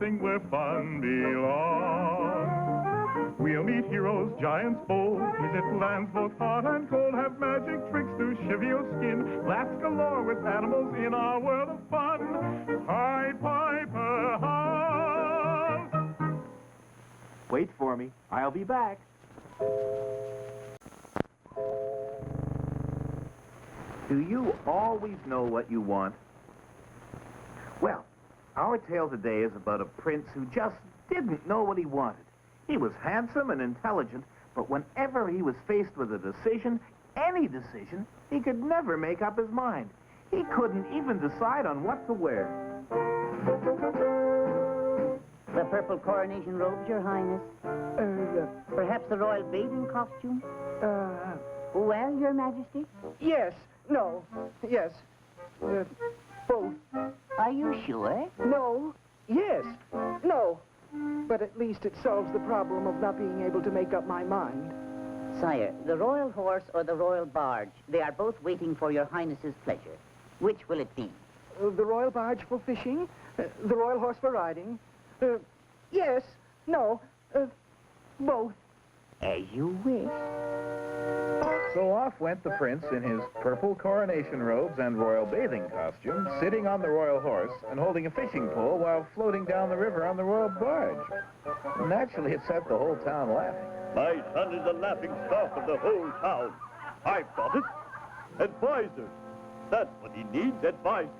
everything where fun belongs. We'll meet heroes, giants bold, visit lands both hot and cold, have magic tricks to shiver your skin, laughs galore with animals in our world of fun. Pied Piper House. Wait for me. I'll be back. Do you always know what you want? Well, our tale today is about a prince who just didn't know what he wanted. He was handsome and intelligent, but whenever he was faced with a decision, any decision, he could never make up his mind. He couldn't even decide on what to wear. The purple coronation robes, Your Highness. Perhaps the royal bathing costume? Well, Your Majesty? Yes. No. Yes. Both. Are you sure? No. Yes. No. But at least it solves the problem of not being able to make up my mind. Sire, the royal horse or the royal barge, they are both waiting for Your Highness's pleasure. Which will it be? The royal barge for fishing, the royal horse for riding. Yes. No. Both. As you wish. So off went the prince in his purple coronation robes and royal bathing costume, sitting on the royal horse and holding a fishing pole while floating down the river on the royal barge. Naturally, it set the whole town laughing. My son is the laughing stock of the whole town. I've got it. Advisors. That's what he needs, advisors.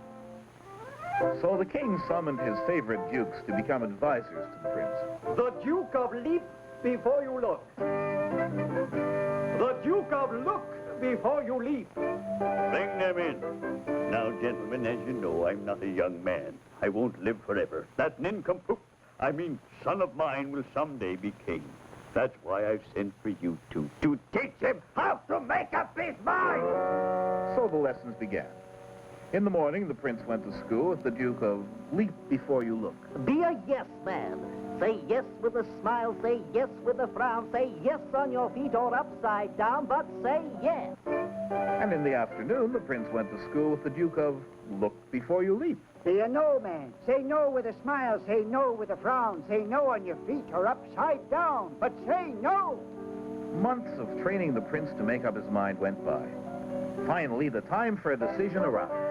So the king summoned his favorite dukes to become advisors to the prince. The Duke of Leap before you look. The Duke of Look before you leap. Bring them in. Now, gentlemen, as you know, I'm not a young man. I won't live forever. That nincompoop, son of mine, will someday be king. That's why I've sent for you two, to teach him how to make up his mind. So the lessons began. In the morning, the prince went to school with the Duke of Leap Before You Look. Be a yes man. Say yes with a smile, say yes with a frown, say yes on your feet or upside down, but say yes. And in the afternoon, the prince went to school with the Duke of Look Before You Leap. Be a no man. Say no with a smile, say no with a frown, say no on your feet or upside down, but say no. Months of training the prince to make up his mind went by. Finally, the time for a decision arrived.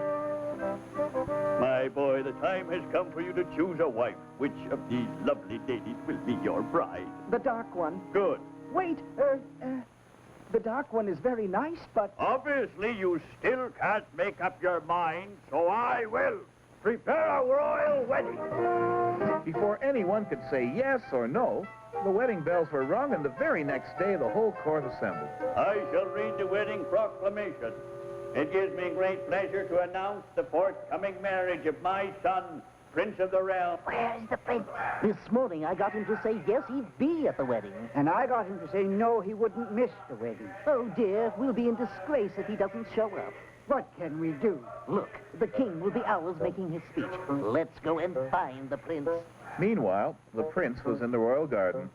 My boy, the time has come for you to choose a wife. Which of these lovely ladies will be your bride? The dark one. Good. Wait, the dark one is very nice, but... Obviously, you still can't make up your mind, so I will. Prepare a royal wedding. Before anyone could say yes or no, the wedding bells were rung, and the very next day, the whole court assembled. I shall read the wedding proclamation. It gives me great pleasure to announce the forthcoming marriage of my son, Prince of the Realm. Where is the prince? This morning I got him to say yes, he'd be at the wedding. And I got him to say no, he wouldn't miss the wedding. Oh dear, we'll be in disgrace if he doesn't show up. What can we do? Look, the king will be ours making his speech. Let's go and find the prince. Meanwhile, the prince was in the royal garden,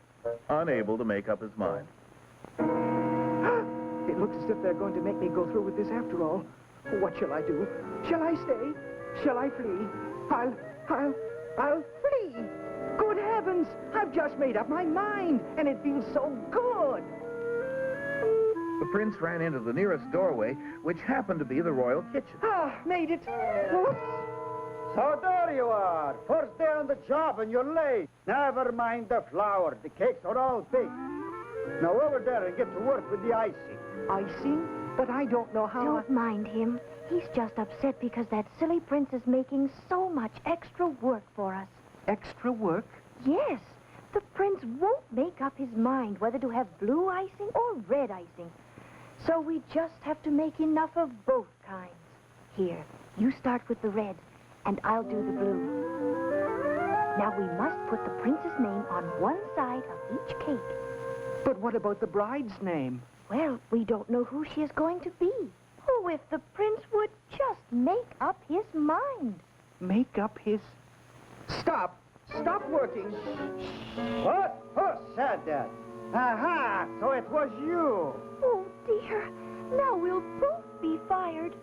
unable to make up his mind. It looks as if they're going to make me go through with this after all. What shall I do? Shall I stay? Shall I flee? I'll flee! Good heavens! I've just made up my mind, and it feels so good! The prince ran into the nearest doorway, which happened to be the royal kitchen. Ah, made it! Whoops! So there you are. First day on the job and you're late. Never mind the flour. The cakes are all baked. Now over there and get to work with the icing. Icing? But I don't know how... Don't mind him. He's just upset because that silly prince is making so much extra work for us. Extra work? Yes. The prince won't make up his mind whether to have blue icing or red icing. So we just have to make enough of both kinds. Here, you start with the red, and I'll do the blue. Now we must put the prince's name on one side of each cake. But what about the bride's name? Well, we don't know who she is going to be. Oh, if the prince would just make up his mind. Make up his... Stop! Stop working! What? Who said that? Aha! So it was you. Oh, dear. Now we'll both be fired.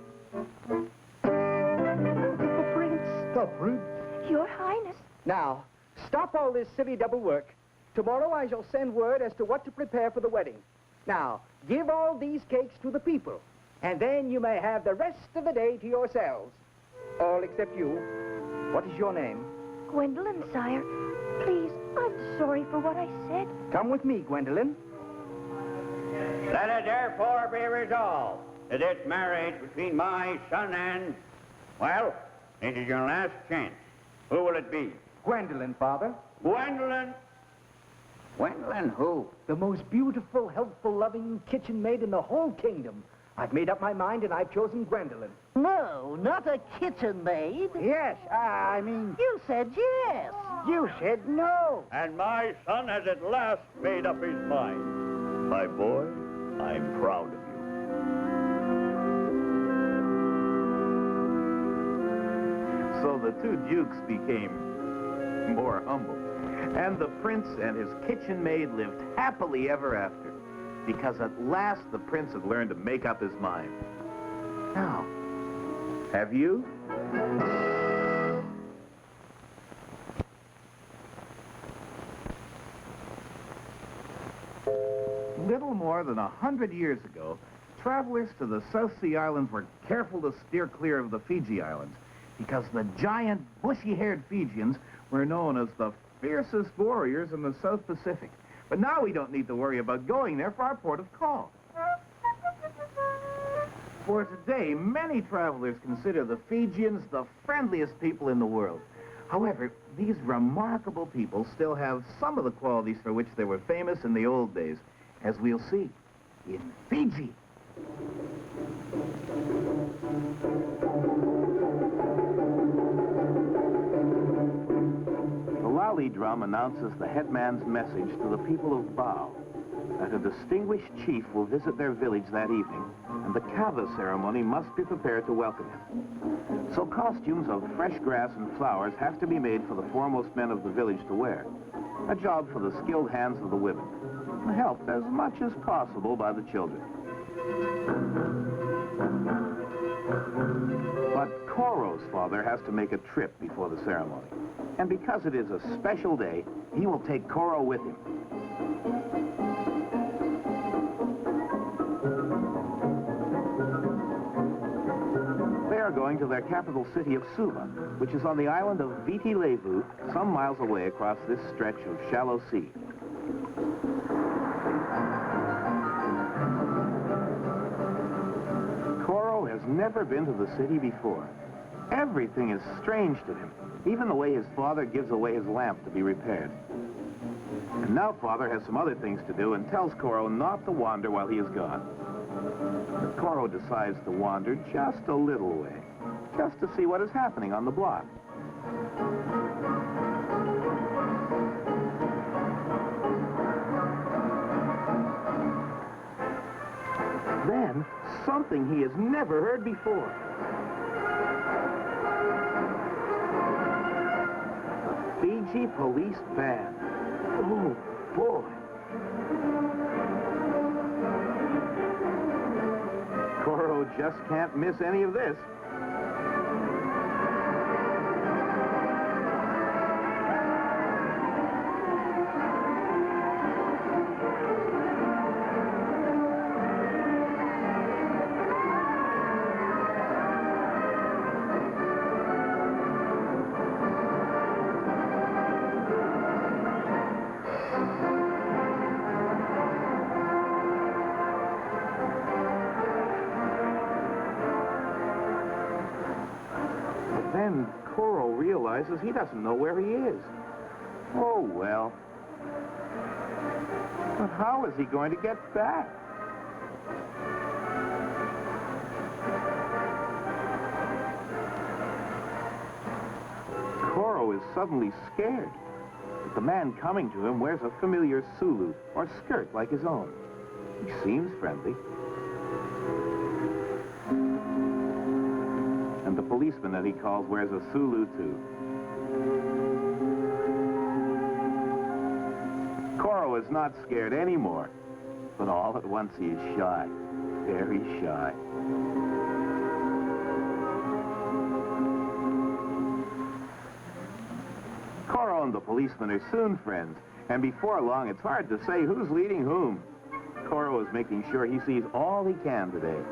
The prince. The prince? Your Highness. Now, stop all this silly double work. Tomorrow I shall send word as to what to prepare for the wedding. Now, give all these cakes to the people, and then you may have the rest of the day to yourselves. All except you. What is your name? Gwendolyn, sire. Please, I'm sorry for what I said. Come with me, Gwendolyn. Let it therefore be resolved that this marriage between my son and... Well, this is your last chance. Who will it be? Gwendolyn, Father. Gwendolyn? Gwendolyn who? The most beautiful, helpful, loving kitchen maid in the whole kingdom. I've made up my mind and I've chosen Gwendolyn. No, not a kitchen maid. Yes, I mean, You said yes. you said no. And my son has at last made up his mind. My boy, I'm proud of you. So the two dukes became more humble. And the prince and his kitchen maid lived happily ever after, because at last the prince had learned to make up his mind. Now, have you? Little more than 100 years ago, travelers to the South Sea Islands were careful to steer clear of the Fiji Islands, because the giant, bushy-haired Fijians were known as the fiercest warriors in the South Pacific. But now we don't need to worry about going there for our port of call. For today, many travelers consider the Fijians the friendliest people in the world. However, these remarkable people still have some of the qualities for which they were famous in the old days, as we'll see in Fiji. The lolly drum announces the headman's message to the people of Bao that a distinguished chief will visit their village that evening, and the kava ceremony must be prepared to welcome him. So costumes of fresh grass and flowers have to be made for the foremost men of the village to wear, a job for the skilled hands of the women, helped as much as possible by the children. But Koro's father has to make a trip before the ceremony. And because it is a special day, he will take Koro with him. They are going to their capital city of Suva, which is on the island of Viti Levu, some miles away across this stretch of shallow sea. Koro has never been to the city before. Everything is strange to him, even the way his father gives away his lamp to be repaired. And now Father has some other things to do and tells Koro not to wander while he is gone. But Koro decides to wander just a little way, just to see what is happening on the block. Then, something he has never heard before. A Fiji police band. Oh, boy. Koro just can't miss any of this. Then Koro realizes he doesn't know where he is. Oh, well. But how is he going to get back? Koro is suddenly scared. But the man coming to him wears a familiar sulu, or skirt like his own. He seems friendly. And the policeman that he calls wears a sulu, too. Koro is not scared anymore, but all at once he is shy, very shy. Koro Coral and the policeman are soon friends, and before long, it's hard to say who's leading whom. Coral is making sure he sees all he can today.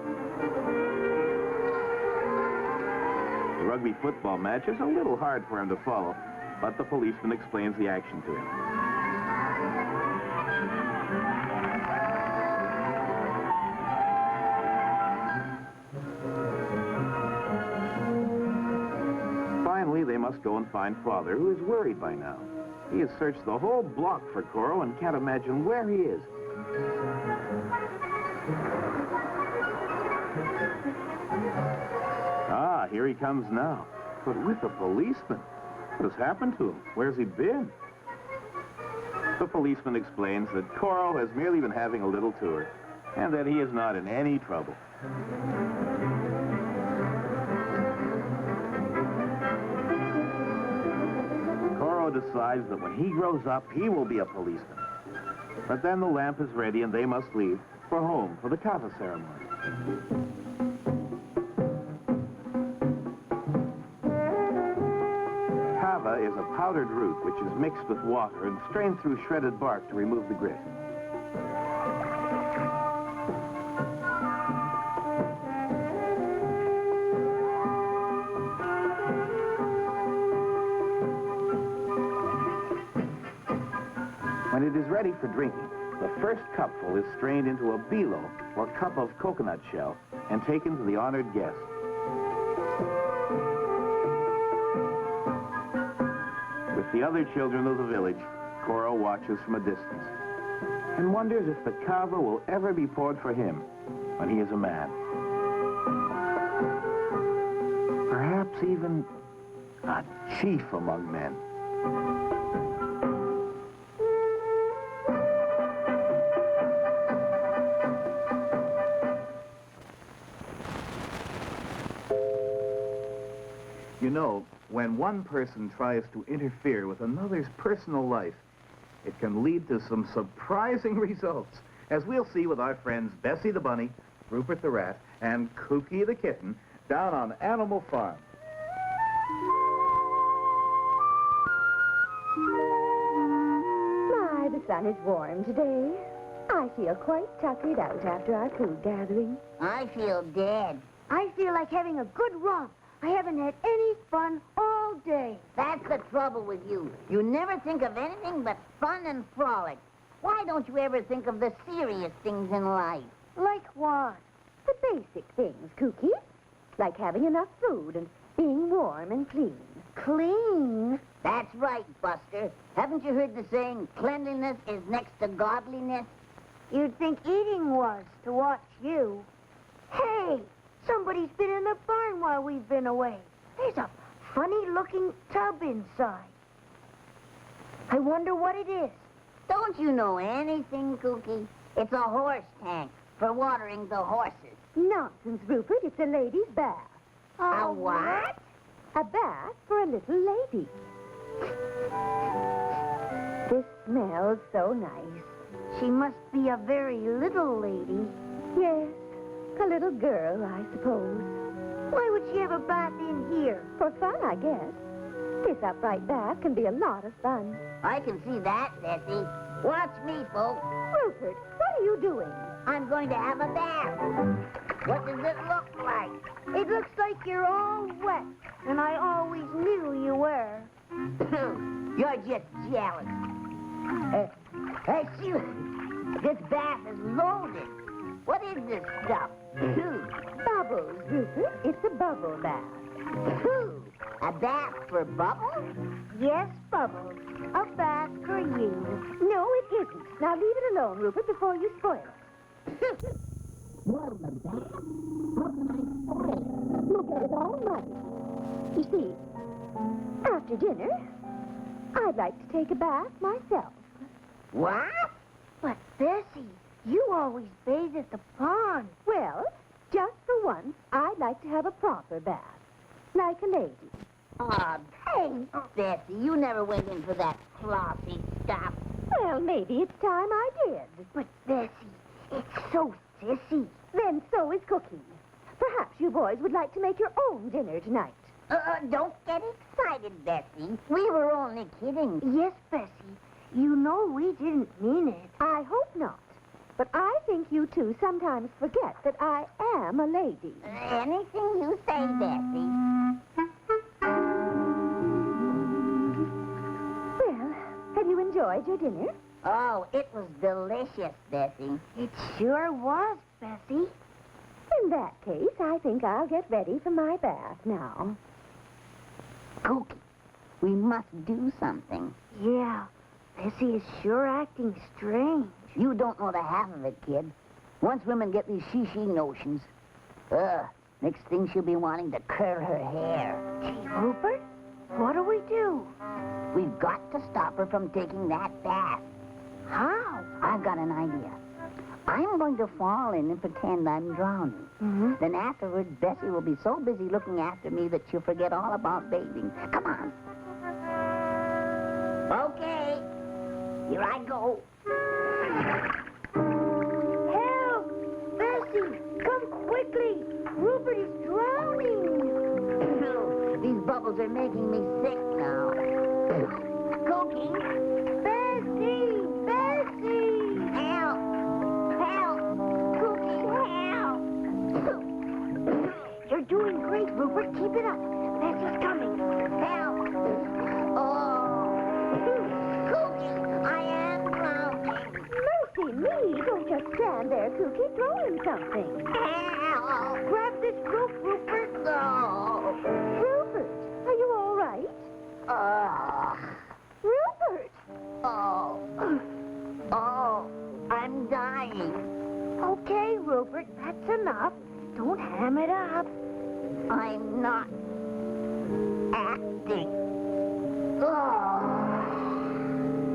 The rugby football match is a little hard for him to follow, but the policeman explains the action to him. Finally, they must go and find Father, who is worried by now. He has searched the whole block for Coral and can't imagine where he is. Ah, here he comes now. But with the policeman. What has happened to him? Where's he been? The policeman explains that Coral has merely been having a little tour, and that he is not in any trouble. Coral decides that when he grows up, he will be a policeman. But then the lamp is ready and they must leave for home for the kava ceremony. Kava is a powdered root which is mixed with water and strained through shredded bark to remove the grit. When it is ready for drinking, the first cupful is strained into a bilo, or cup of coconut shell, and taken to the honored guest. With the other children of the village, Coral watches from a distance and wonders if the kava will ever be poured for him when he is a man. Perhaps even a chief among men. You know, when one person tries to interfere with another's personal life, it can lead to some surprising results, as we'll see with our friends Bessie the Bunny, Rupert the Rat, and Kookie the Kitten down on Animal Farm. My, the sun is warm today. I feel quite tuckered out after our food gathering. I feel dead. I feel like having a good romp. I haven't had any fun all day. That's the trouble with you. You never think of anything but fun and frolic. Why don't you ever think of the serious things in life? Like what? The basic things, Kookie. Like having enough food and being warm and clean. Clean? That's right, Buster. Haven't you heard the saying, cleanliness is next to godliness? You'd think eating was, to watch you. Hey, somebody's been in the barn while we've been away. There's a funny-looking tub inside. I wonder what it is. Don't you know anything, Kookie? It's a horse tank for watering the horses. Nonsense, Rupert. It's a lady's bath. A what? A bath for a little lady. This smells so nice. She must be a very little lady. Yes, a little girl, I suppose. Why would she have a bath in here? For fun, I guess. This upright bath can be a lot of fun. I can see that, Bessie. Watch me, folks. Rupert, what are you doing? I'm going to have a bath. What does it look like? It looks like you're all wet, and I always knew you were. You're just jealous. Hey, shoot. This bath is loaded. What is this stuff? Bubbles, Rupert. It's a bubble bath. A bath for bubbles? Yes, Bubbles. A bath for you. No, it isn't. Now leave it alone, Rupert, before you spoil it. Look at it all muddy. You see, after dinner, I'd like to take a bath myself. What? But, Bessie, you always bathe at the pond. Well, just for once, I'd like to have a proper bath. Like a lady. Aw, thanks, Bessie. You never went in for that flossy stuff. Well, maybe it's time I did. But, Bessie, it's so sissy. Then so is Cookie. Perhaps you boys would like to make your own dinner tonight. Don't get excited, Bessie. We were only kidding. Yes, Bessie. You know we didn't mean it. I hope not. But I think you two sometimes forget that I am a lady. Anything you say, Bessie. Well, have you enjoyed your dinner? Oh, it was delicious, Bessie. It sure was, Bessie. In that case, I think I'll get ready for my bath now. Kookie, we must do something. Yeah, Bessie is sure acting strange. You don't know the half of it, kid. Once women get these she notions, next thing she'll be wanting to curl her hair. Gee, Rupert, what do we do? We've got to stop her from taking that bath. How? I've got an idea. I'm going to fall in and pretend I'm drowning. Mm-hmm. Then afterwards, Bessie will be so busy looking after me that she'll forget all about bathing. Come on. Okay. Here I go. Help! Bessie, come quickly! Rupert is drowning! These bubbles are making me sick now. Kookie! Bessie! Bessie! Help! Help! Kookie, help! You're doing great, Rupert. Keep it up. Bessie's coming. Help! Oh! Kookie, I am drowning. Mercy me! Don't just stand there, Kookie. Throw him something. Help! Grab this rope, Rupert. No! Rupert, are you all right? Rupert! Oh, I'm dying. Okay, Rupert, that's enough. Don't ham it up. I'm not acting.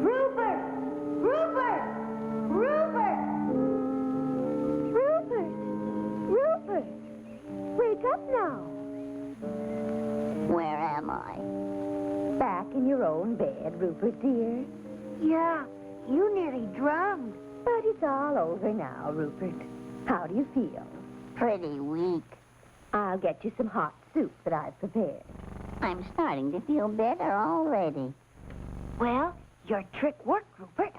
Rupert! Rupert! Rupert! Rupert! Rupert! Wake up now. Where am I? Back in your own bed, Rupert, dear. Yeah, you nearly drowned. But it's all over now, Rupert. How do you feel? Pretty weak. I'll get you some hot soup that I've prepared. I'm starting to feel better already. Well, your trick worked, Rupert.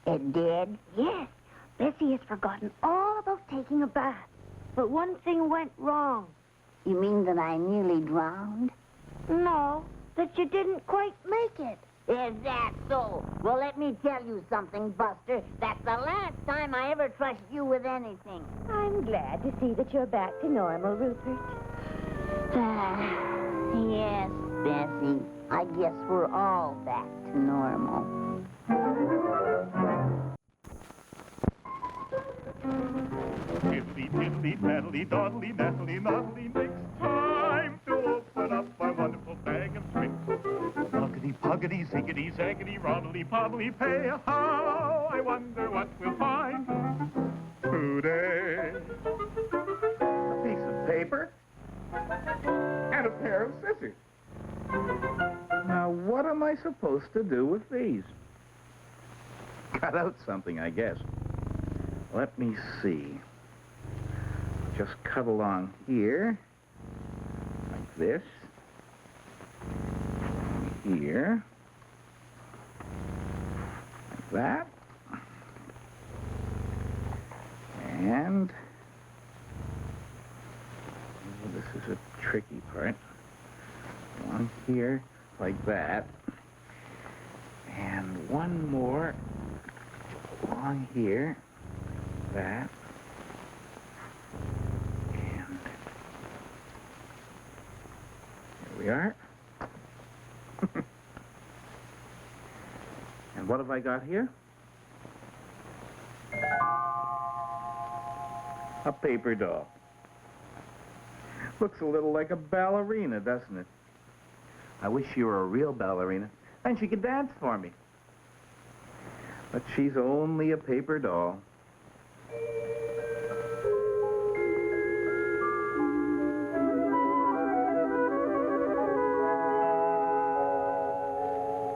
It did? Yes, Bessie has forgotten all about taking a bath. But one thing went wrong. You mean that I nearly drowned? No, that you didn't quite make it. Is that so? Well, let me tell you something, Buster. That's the last time I ever trust you with anything. I'm glad to see that you're back to normal, Rupert. Yes, Bessie. I guess we're all back to normal. Tiddly, tiddly, taddly, dawdly, nattly, noddly, next time to open up our wonderful bag of tricks. Puggity, puggity, ziggity, zaggity, roddly, poddly, pay. How I wonder what we'll find today. A piece of paper and a pair of scissors. Now, what am I supposed to do with these? Cut out something, I guess. Let me see. Just cut along here, like this. Here. Like that. And this is a tricky part. Along here, like that. And one more along here. That. And here we are. And what have I got here? A paper doll. Looks a little like a ballerina, doesn't it? I wish she were a real ballerina, and she could dance for me. But she's only a paper doll.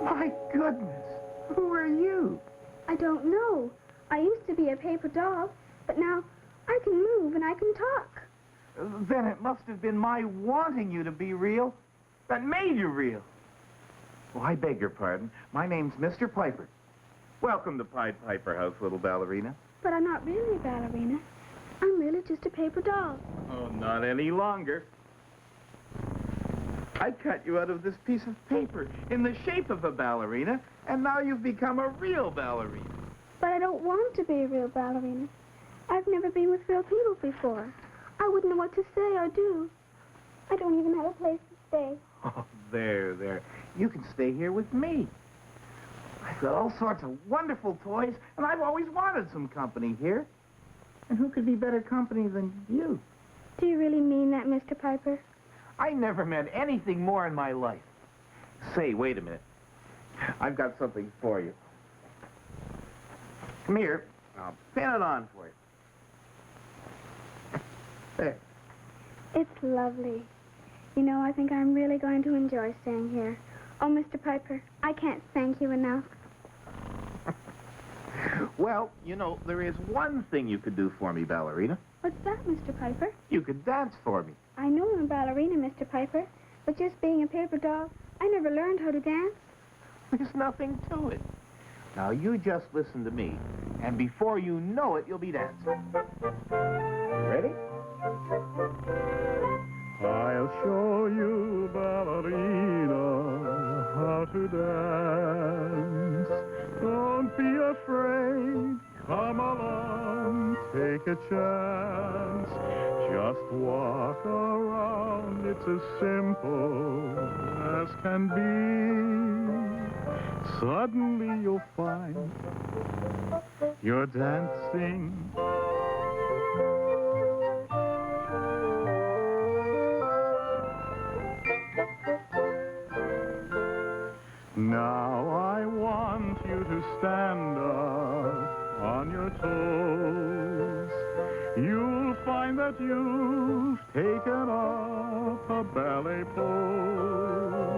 My goodness, who are you? I don't know. I used to be a paper doll, but now I can move and I can talk. Then it must have been my wanting you to be real that made you real. Oh, I beg your pardon. My name's Mr. Piper. Welcome to Pied Piper House, little ballerina. But I'm not really a ballerina. I'm really just a paper doll. Oh, not any longer. I cut you out of this piece of paper in the shape of a ballerina, and now you've become a real ballerina. But I don't want to be a real ballerina. I've never been with real people before. I wouldn't know what to say or do. I don't even have a place to stay. Oh, there. You can stay here with me. I've got all sorts of wonderful toys, and I've always wanted some company here. And who could be better company than you? Do you really mean that, Mr. Piper? I never meant anything more in my life. Say, wait a minute. I've got something for you. Come here. I'll pin it on for you. There. It's lovely. You know, I think I'm really going to enjoy staying here. Oh, Mr. Piper, I can't thank you enough. Well, you know, there is one thing you could do for me, ballerina. What's that, Mr. Piper? You could dance for me. I know I'm a ballerina, Mr. Piper, but just being a paper doll, I never learned how to dance. There's nothing to it. Now, you just listen to me, and before you know it, you'll be dancing. Ready? I'll show you, ballerina, how to dance. Don't be afraid. Come along, take a chance. Just walk around. It's as simple as can be. Suddenly you'll find you're dancing. Now I want you to stand up on your toes. You'll find that you've taken up a ballet pose.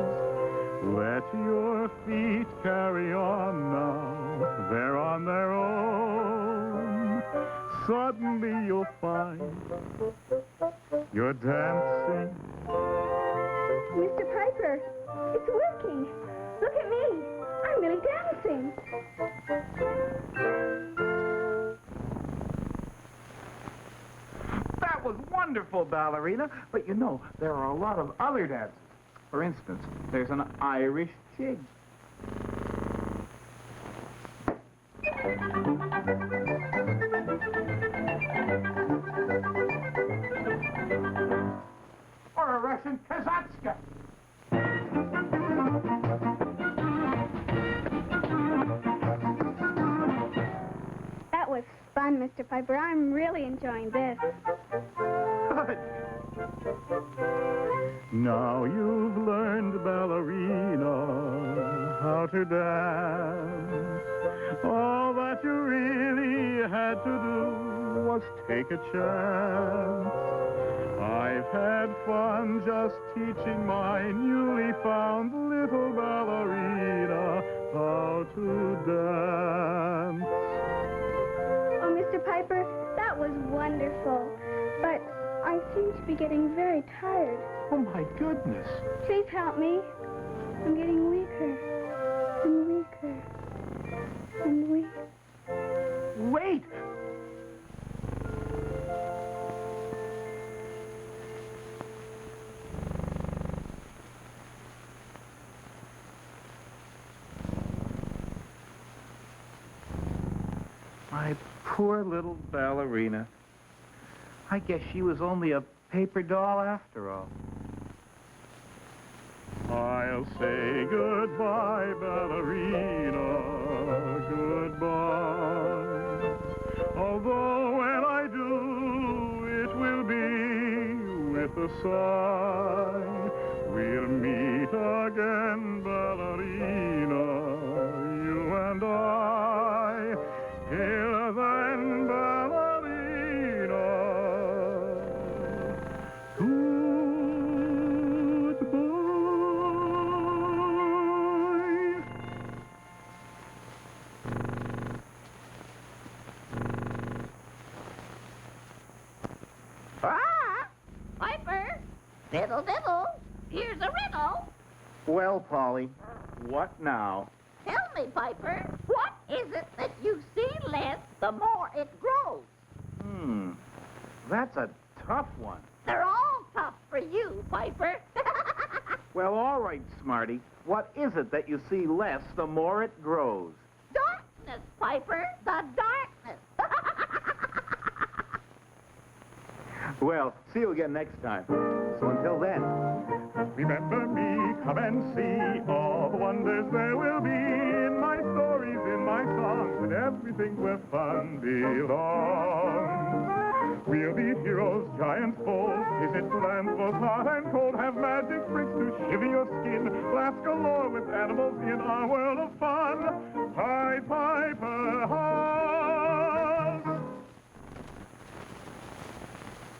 Let your feet carry on now. They're on their own. Suddenly you'll find you're dancing. Mr. Piper, it's working. Look at me. I'm really dancing. That was wonderful, ballerina. But you know, there are a lot of other dances. For instance, there's an Irish jig. Or a Russian kazatska. That was fun, Mr. Piper. I'm really enjoying this. Good. Now you've learned, ballerina, how to dance. All that you really had to do was take a chance. I've had fun just teaching my newly found little ballerina how to dance. Oh, Mr. Piper, that was wonderful. But I seem to be getting very tired. Oh, my goodness. Please help me. I'm getting weaker and weaker and weaker. Wait! My poor little ballerina. I guess she was only a paper doll after all. I'll say goodbye, ballerina, goodbye. Although when I do, it will be with a sigh. We'll meet again, ballerina, you and I. Till then, ballerina, goodbye. Ah! Piper! Diddle, diddle! Here's a riddle. Well, Polly, what now? Tell me, Piper, what is it that you see less the more it grows? That's a tough one. They're all tough for you, Piper. Well, all right, Smarty. What is it that you see less the more it grows? Darkness, Piper, the darkness. Well, see you again next time. So until then. Remember me, come and see all the wonders there will be in my stories, in my songs, and everything where fun belongs. We'll be heroes, giants bold, visit lands both hot and cold, have magic tricks to shiver your skin, laugh galore with animals in our world of fun. Pied, pied,